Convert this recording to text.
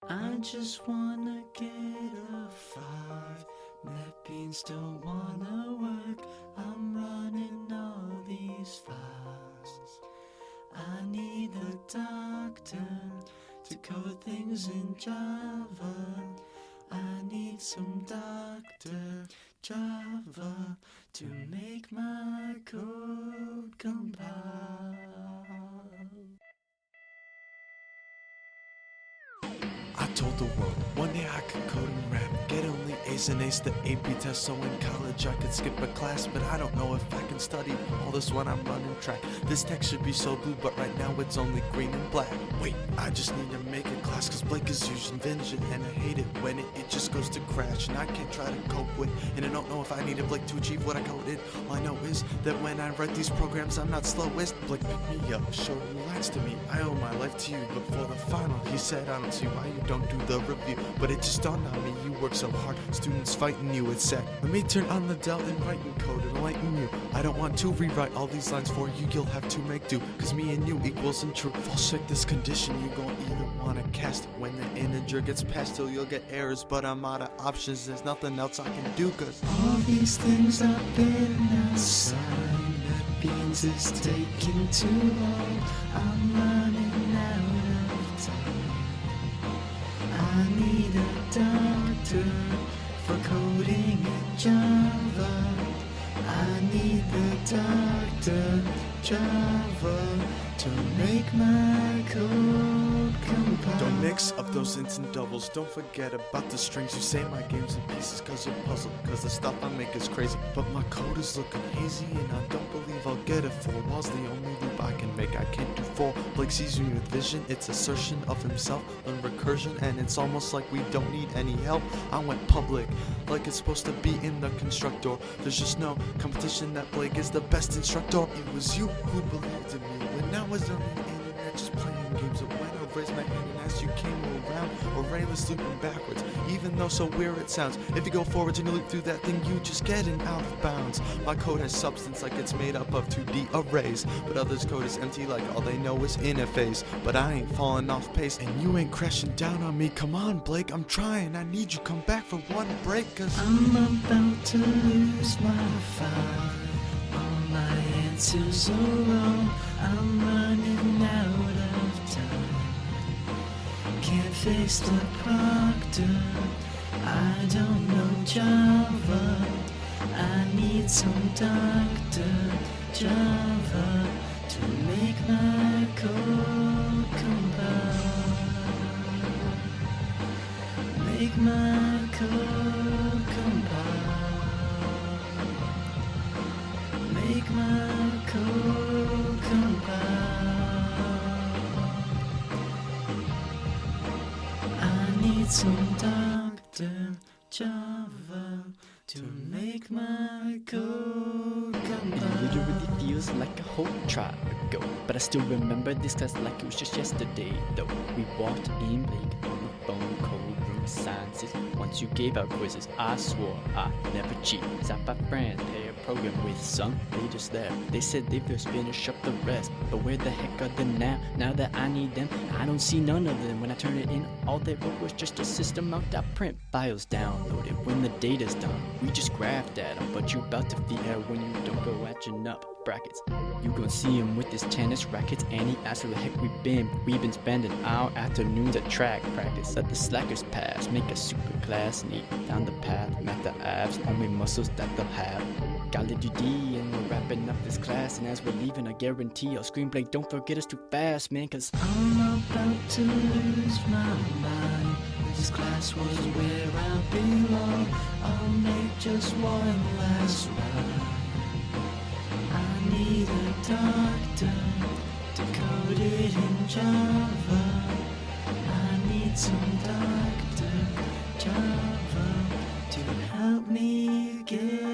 I just wanna get a 5. NetBeans don't wanna work. I'm running all these files. I need a doctor to code things in Java. I need some doctor Java to make my code compile. I told the world one day I could code and rap, get only A's and A's the AP test, so in college I could skip a class. But I don't know if I can study all this when I'm running track. This text should be so blue, but right now it's only green and black. Wait, I just need to make a class, cause Blake is using Vision, and I hate it when it just goes to crash, and I can't try to cope with. And I don't know if I needed Blake to achieve what I coded. All I know is that when I write these programs, I'm not slowest. Blake picked me up, showed new lines to me. I owe my life to you, but for the final, he said, I don't see why you don't do the review. But it just dawned on me, you work so hard, students fighting you, it said. Let me turn on the Dell and write in code and enlighten you. I don't want to rewrite all these lines for you, you'll have to make do, cause me and you equals in true. False check this condition, you gon' either wanna cast it when the integer gets passed till you'll get errors. But I'm out of options, there's nothing else I can do, cause all these things I've been assigned. NetBeans is taking too long. I'm running out of time. I need a doctor for coding in Java. I need the doctor Java to make my code compile. don't mix up those ints and doubles. Don't forget about the strings. You say my game's in pieces cause you're puzzled, cause the stuff I make is crazy. But my code is looking hazy and I don't believe I'll get it. 4 while's the only loop I can make, I can't do 4. Blake sees me with vision, it's assertion of himself, learn recursion, and it's almost like we don't need any help. I went public, like it's supposed to be in the constructor. There's just no competition that Blake is the best instructor. It was you who believed in me when I was on the internet just playing games. But when I raised my hand and asked, you came around, or rainless looping backwards, even though so weird it sounds. If you go forwards and you loop through that thing, you just getting out of bounds. My code has substance like it's made up of 2D arrays, but others' code is empty like all they know is interface. But I ain't falling off pace and you ain't crashing down on me. Come on Blake, I'm trying, I need you come back for one break, cause I'm about to lose my file. All my answers are wrong. I'm running out of time. Can't face the proctor. I don't know Java. I need some doctor Java to make my code compile. Make my code compile. Make my code compile. I need some doctor Java to make my code compile. It literally feels like a whole tribe ago, but I still remember this class like it was just yesterday. Though we walked in Blake on the phone, code room sciences. Once you gave out quizzes, I swore I never cheat. Sat by friends, pay a program with some. They just left. They said they first finished up the rest, but where the heck are they now? Now that I need them, I don't see none of them. When I turn it in, all they wrote was just a system out that print. Files downloaded when the data's done. We just graphed at them, but you about to fear when you don't go at your nut brackets. You gon' see him with his tennis rackets, and he asked where the heck we've been spending our afternoons at track practice. Let the slackers pass, make a super class neat down the path, met the abs, only muscles that they'll have. Got Lil D and we're wrapping up this class, and as we're leaving I guarantee I'll scream Blake, don't forget us too fast, man, cause I'm about to lose my mind. This class was where I belong. I'll make just one last ride. I need a doctor to code it in Java. I need some doctor Java to help me get